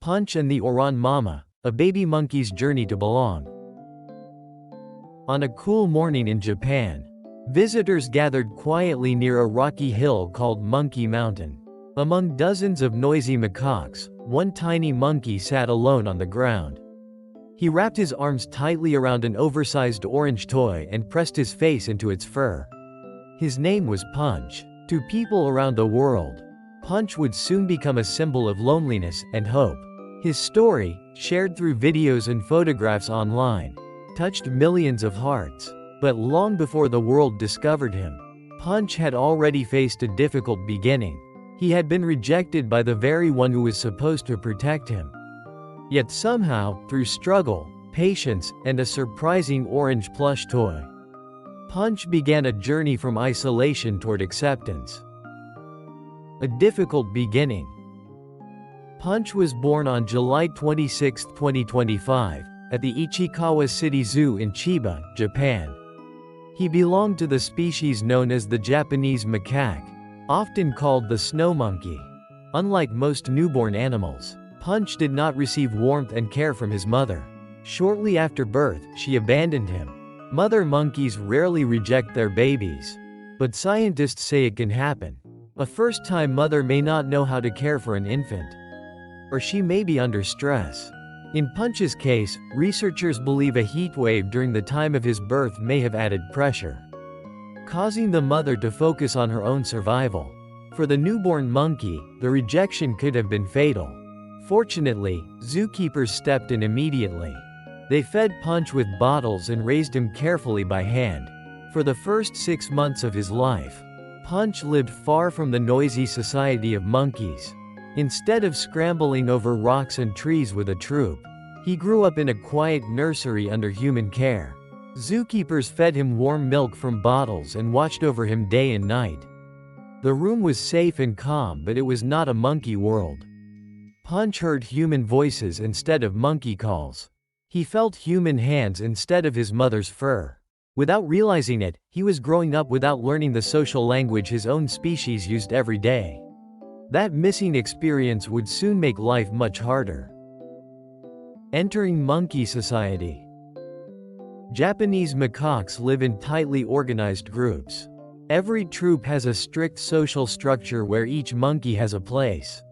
Punch and the Oran-Mama, a baby monkey's journey to belong. On a cool morning in Japan, visitors gathered quietly near a rocky hill called Monkey Mountain. Among dozens of noisy macaques, one tiny monkey sat alone on the ground. He wrapped his arms tightly around an oversized orange toy and pressed his face into its fur. His name was Punch. To people around the world, Punch would soon become a symbol of loneliness and hope. His story, shared through videos and photographs online, touched millions of hearts. But long before the world discovered him, Punch had already faced a difficult beginning. He had been rejected by the very one who was supposed to protect him. Yet somehow, through struggle, patience, and a surprising orange plush toy, Punch began a journey from isolation toward acceptance. A difficult beginning. Punch was born on July 26, 2025, at the Ichikawa City Zoo in Chiba, Japan. He belonged to the species known as the Japanese macaque, often called the snow monkey. Unlike most newborn animals, Punch did not receive warmth and care from his mother. Shortly after birth, she abandoned him. Mother monkeys rarely reject their babies, but scientists say it can happen. A first-time mother may not know how to care for an infant, or she may be under stress. In Punch's case, researchers believe a heat wave during the time of his birth may have added pressure, causing the mother to focus on her own survival. For the newborn monkey, the rejection could have been fatal. Fortunately, zookeepers stepped in immediately. They fed Punch with bottles and raised him carefully by hand. For the first 6 months of his life, Punch lived far from the noisy society of monkeys. Instead of scrambling over rocks and trees with a troop, he grew up in a quiet nursery under human care. Zookeepers fed him warm milk from bottles and watched over him day and night. The room was safe and calm, but it was not a monkey world. Punch heard human voices instead of monkey calls. He felt human hands instead of his mother's fur. Without realizing it, he was growing up without learning the social language his own species used every day. That missing experience would soon make life much harder. Entering monkey society. Japanese macaques live in tightly organized groups. Every troop has a strict social structure where each monkey has a place.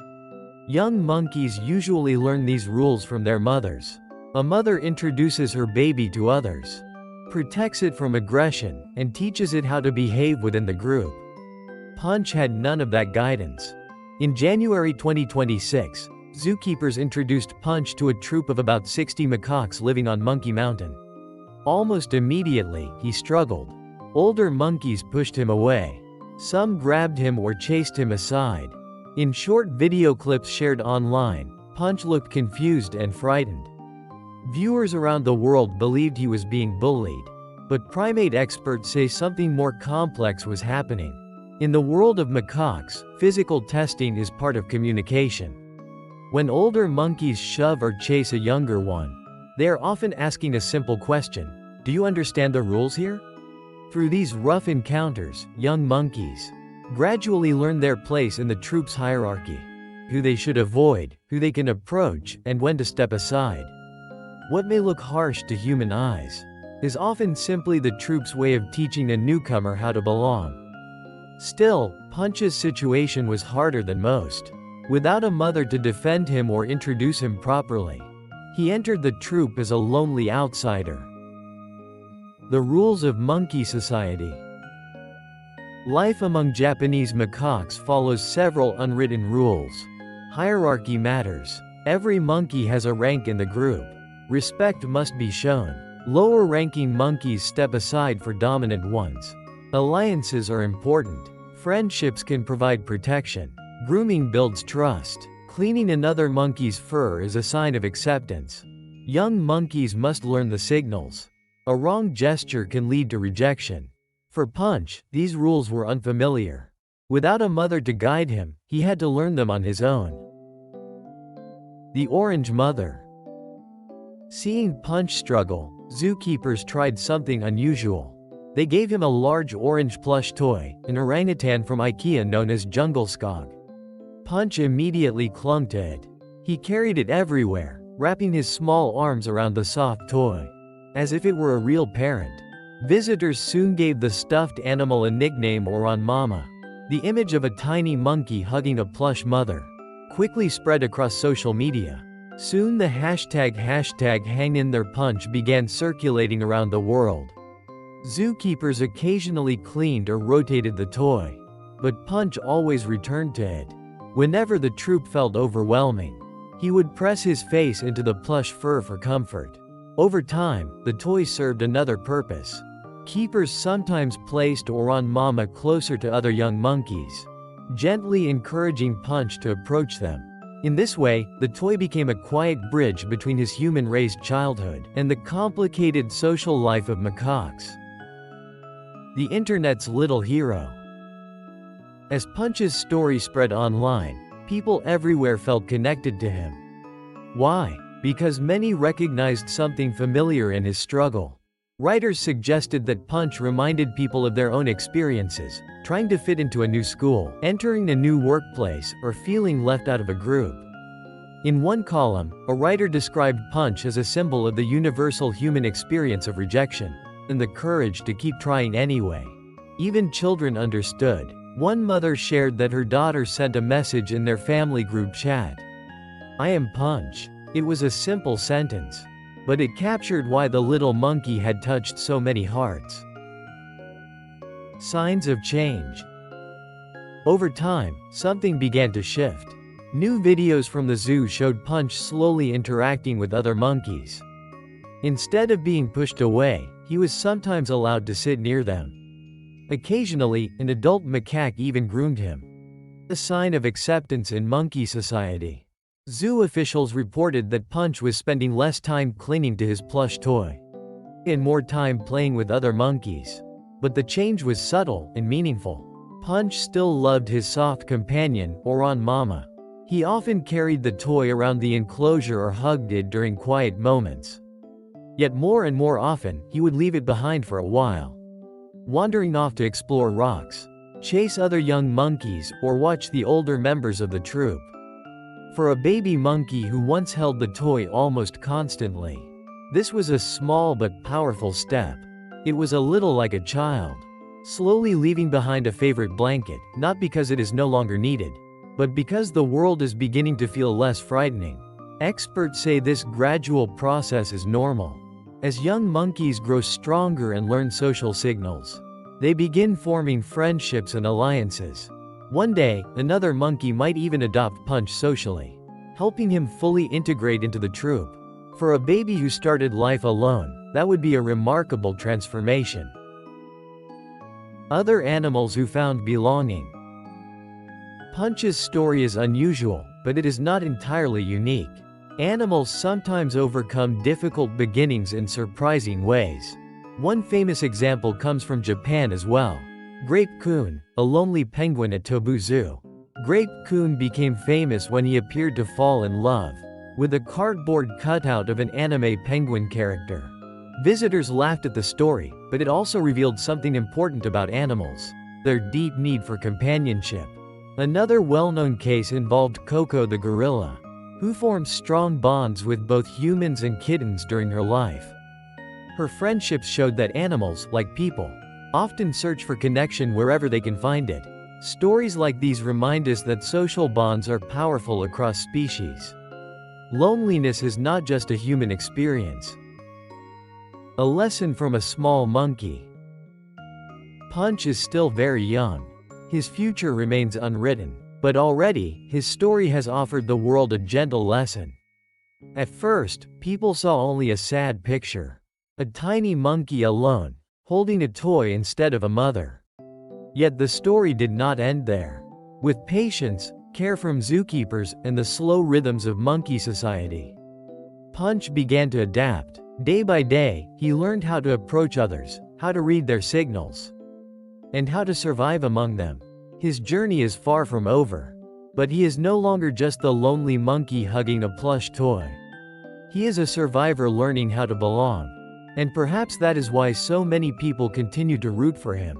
Young monkeys usually learn these rules from their mothers. A mother introduces her baby to others, protects it from aggression, and teaches it how to behave within the group. Punch had none of that guidance. In January 2026, zookeepers introduced Punch to a troop of about 60 macaques living on Monkey Mountain. Almost immediately, he struggled. Older monkeys pushed him away. Some grabbed him or chased him aside. In short video clips shared online, Punch looked confused and frightened. Viewers around the world believed he was being bullied, but primate experts say something more complex was happening. In the world of macaques, physical testing is part of communication. When older monkeys shove or chase a younger one, they are often asking a simple question: "Do you understand the rules here?" Through these rough encounters, young monkeys gradually learn their place in the troop's hierarchy, who they should avoid, who they can approach, and when to step aside. What may look harsh to human eyes is often simply the troop's way of teaching a newcomer how to belong. Still, Punch's situation was harder than most. Without a mother to defend him or introduce him properly, he entered the troop as a lonely outsider. The rules of monkey society. Life among Japanese macaques follows several unwritten rules. Hierarchy matters. Every monkey has a rank in the group. Respect must be shown. Lower-ranking monkeys step aside for dominant ones. Alliances are important. Friendships can provide protection. Grooming builds trust. Cleaning another monkey's fur is a sign of acceptance. Young monkeys must learn the signals. A wrong gesture can lead to rejection. For Punch, these rules were unfamiliar. Without a mother to guide him, he had to learn them on his own. The Orange Mother. Seeing Punch struggle, zookeepers tried something unusual. They gave him a large orange plush toy, an orangutan from IKEA known as Jungle Skog. Punch immediately clung to it. He carried it everywhere, wrapping his small arms around the soft toy, as if it were a real parent. Visitors soon gave the stuffed animal a nickname, Oran-Mama. The image of a tiny monkey hugging a plush mother quickly spread across social media. Soon the hashtag #HangInTherePunch began circulating around the world. Zookeepers occasionally cleaned or rotated the toy, but Punch always returned to it. Whenever the troop felt overwhelming, he would press his face into the plush fur for comfort. Over time, the toy served another purpose. Keepers sometimes placed Oran-Mama closer to other young monkeys, gently encouraging Punch to approach them. In this way, the toy became a quiet bridge between his human-raised childhood and the complicated social life of macaques. The internet's little hero. As Punch's story spread online, people everywhere felt connected to him. Why? Because many recognized something familiar in his struggle. Writers suggested that Punch reminded people of their own experiences, trying to fit into a new school, entering a new workplace, or feeling left out of a group. In one column, a writer described Punch as a symbol of the universal human experience of rejection, and the courage to keep trying anyway. Even children understood. One mother shared that her daughter sent a message in their family group chat. "I am Punch." It was a simple sentence, but it captured why the little monkey had touched so many hearts. Signs of change. Over time, something began to shift. New videos from the zoo showed Punch slowly interacting with other monkeys. Instead of being pushed away, he was sometimes allowed to sit near them. Occasionally, an adult macaque even groomed him, a sign of acceptance in monkey society. Zoo officials reported that Punch was spending less time clinging to his plush toy and more time playing with other monkeys. But the change was subtle and meaningful. Punch still loved his soft companion, Oran-Mama. He often carried the toy around the enclosure or hugged it during quiet moments. Yet more and more often, he would leave it behind for a while, wandering off to explore rocks, chase other young monkeys, or watch the older members of the troop. For a baby monkey who once held the toy almost constantly, this was a small but powerful step. It was a little like a child slowly leaving behind a favorite blanket, not because it is no longer needed, but because the world is beginning to feel less frightening. Experts say this gradual process is normal. As young monkeys grow stronger and learn social signals, they begin forming friendships and alliances. One day, another monkey might even adopt Punch socially, helping him fully integrate into the troop. For a baby who started life alone, that would be a remarkable transformation. Other animals who found belonging. Punch's story is unusual, but it is not entirely unique. Animals sometimes overcome difficult beginnings in surprising ways. One famous example comes from Japan as well. Grape Coon, a lonely penguin at Tobu Zoo. Grape Coon became famous when he appeared to fall in love with a cardboard cutout of an anime penguin character. Visitors laughed at the story, but it also revealed something important about animals: their deep need for companionship. Another well-known case involved Coco the gorilla, who formed strong bonds with both humans and kittens during her life. Her friendships showed that animals, like people, often search for connection wherever they can find it. Stories like these remind us that social bonds are powerful across species. Loneliness is not just a human experience. A lesson from a small monkey. Punch is still very young. His future remains unwritten, but already, his story has offered the world a gentle lesson. At first, people saw only a sad picture: a tiny monkey alone, holding a toy instead of a mother. Yet the story did not end there. With patience, care from zookeepers, and the slow rhythms of monkey society, Punch began to adapt. Day by day, he learned how to approach others, how to read their signals, and how to survive among them. His journey is far from over. But he is no longer just the lonely monkey hugging a plush toy. He is a survivor learning how to belong. And perhaps that is why so many people continue to root for him.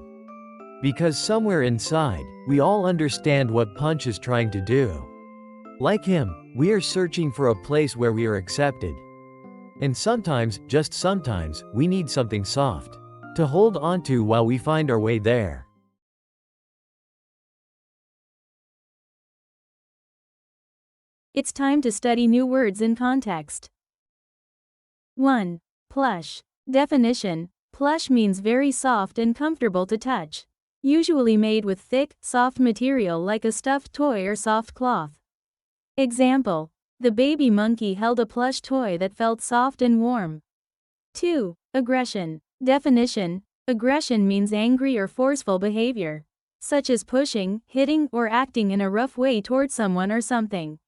Because somewhere inside, we all understand what Punch is trying to do. Like him, we are searching for a place where we are accepted. And sometimes, just sometimes, we need something soft to hold on to while we find our way there. It's time to study new words in context. 1. Plush. Definition: plush means very soft and comfortable to touch. Usually made with thick, soft material like a stuffed toy or soft cloth. Example: the baby monkey held a plush toy that felt soft and warm. 2. Aggression. Definition: aggression means angry or forceful behavior, such as pushing, hitting, or acting in a rough way toward someone or something.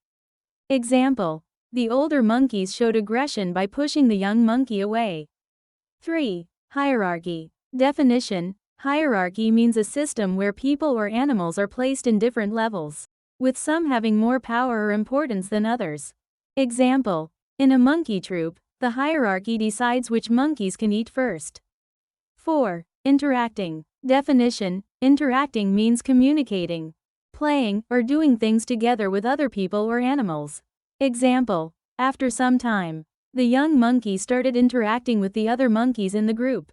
Example: the older monkeys showed aggression by pushing the young monkey away. 3. Hierarchy. Definition: hierarchy means a system where people or animals are placed in different levels, with some having more power or importance than others. Example: in a monkey troop, the hierarchy decides which monkeys can eat first. 4. Interacting. Definition: interacting means communicating, playing, or doing things together with other people or animals. Example: after some time, the young monkey started interacting with the other monkeys in the group.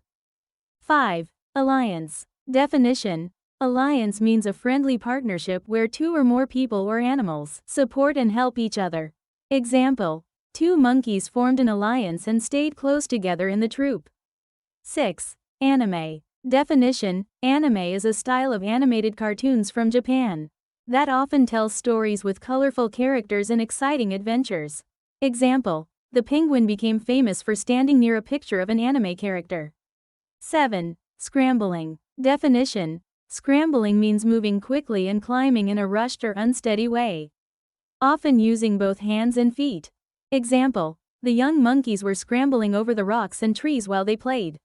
5. Alliance. Definition: alliance means a friendly partnership where two or more people or animals support and help each other. Example: two monkeys formed an alliance and stayed close together in the troop. 6. Anime. Definition: anime is a style of animated cartoons from Japan that often tells stories with colorful characters and exciting adventures. Example: the penguin became famous for standing near a picture of an anime character. 7. Scrambling. Definition: scrambling means moving quickly and climbing in a rushed or unsteady way, often using both hands and feet. Example: the young monkeys were scrambling over the rocks and trees while they played.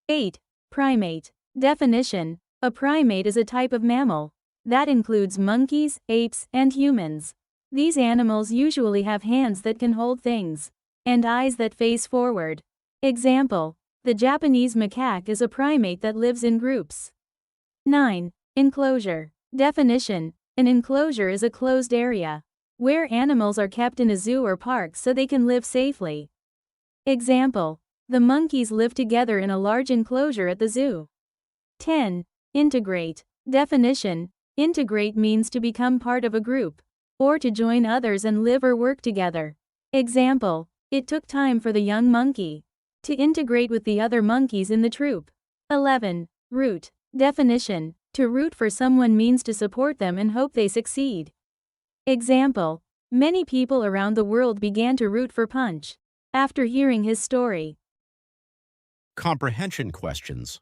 8. Primate. Definition: a primate is a type of mammal that includes monkeys, apes, and humans. These animals usually have hands that can hold things and eyes that face forward. Example: the Japanese macaque is a primate that lives in groups. 9. Enclosure. Definition: an enclosure is a closed area where animals are kept in a zoo or park so they can live safely. Example: the monkeys live together in a large enclosure at the zoo. 10. Integrate. Definition: integrate means to become part of a group, or to join others and live or work together. Example: it took time for the young monkey to integrate with the other monkeys in the troop. 11. Root. Definition: to root for someone means to support them and hope they succeed. Example: many people around the world began to root for Punch after hearing his story. Comprehension questions.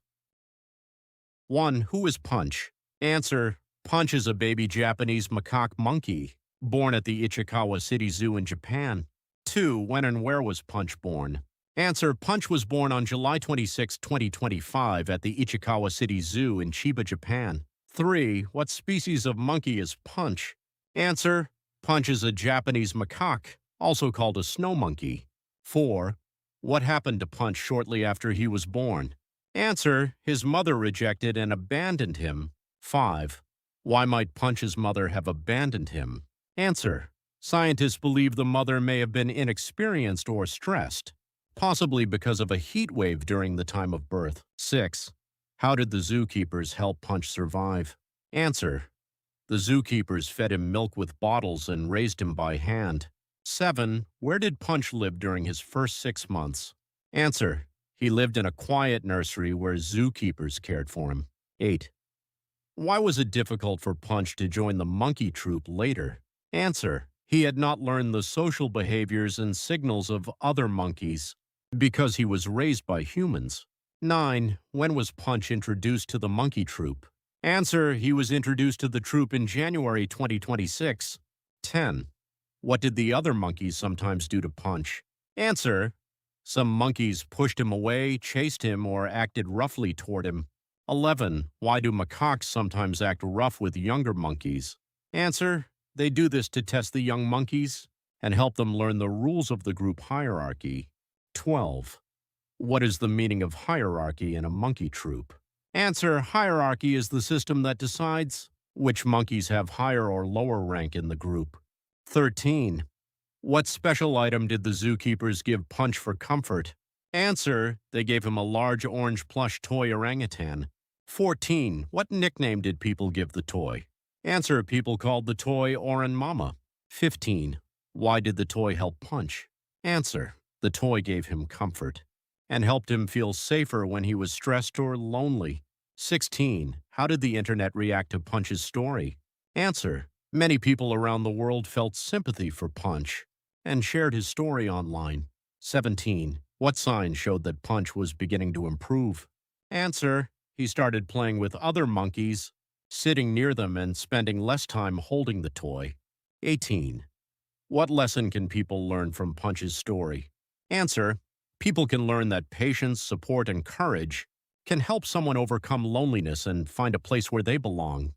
1. Who is Punch? Answer: Punch is a baby Japanese macaque monkey, born at the Ichikawa City Zoo in Japan. 2. When and where was Punch born? Answer: Punch was born on July 26, 2025 at the Ichikawa City Zoo in Chiba, Japan. 3. What species of monkey is Punch? Answer: Punch is a Japanese macaque, also called a snow monkey. 4. What happened to Punch shortly after he was born? Answer: his mother rejected and abandoned him. 5. Why might Punch's mother have abandoned him? Answer: scientists believe the mother may have been inexperienced or stressed, possibly because of a heat wave during the time of birth. 6. How did the zookeepers help Punch survive? Answer: the zookeepers fed him milk with bottles and raised him by hand. 7. Where did Punch live during his first 6 months? Answer: he lived in a quiet nursery where zookeepers cared for him. 8. Why was it difficult for Punch to join the monkey troop later? Answer: he had not learned the social behaviors and signals of other monkeys because he was raised by humans. 9. When was Punch introduced to the monkey troop? Answer: he was introduced to the troop in January 2026. 10. What did the other monkeys sometimes do to Punch? Answer: some monkeys pushed him away, chased him, or acted roughly toward him. 11. Why do macaques sometimes act rough with younger monkeys? Answer: they do this to test the young monkeys and help them learn the rules of the group hierarchy. 12. What is the meaning of hierarchy in a monkey troop? Answer: hierarchy is the system that decides which monkeys have higher or lower rank in the group. 13. What special item did the zookeepers give Punch for comfort? Answer, they gave him a large orange plush toy orangutan. 14. What nickname did people give the toy? Answer, people called the toy Oran-Mama. 15. Why did the toy help Punch? Answer, the toy gave him comfort and helped him feel safer when he was stressed or lonely. 16. How did the internet react to Punch's story? Answer, many people around the world felt sympathy for Punch and shared his story online. 17. What sign showed that Punch was beginning to improve? Answer, he started playing with other monkeys, sitting near them and spending less time holding the toy. 18. What lesson can people learn from Punch's story? Answer, people can learn that patience, support, and courage can help someone overcome loneliness and find a place where they belong.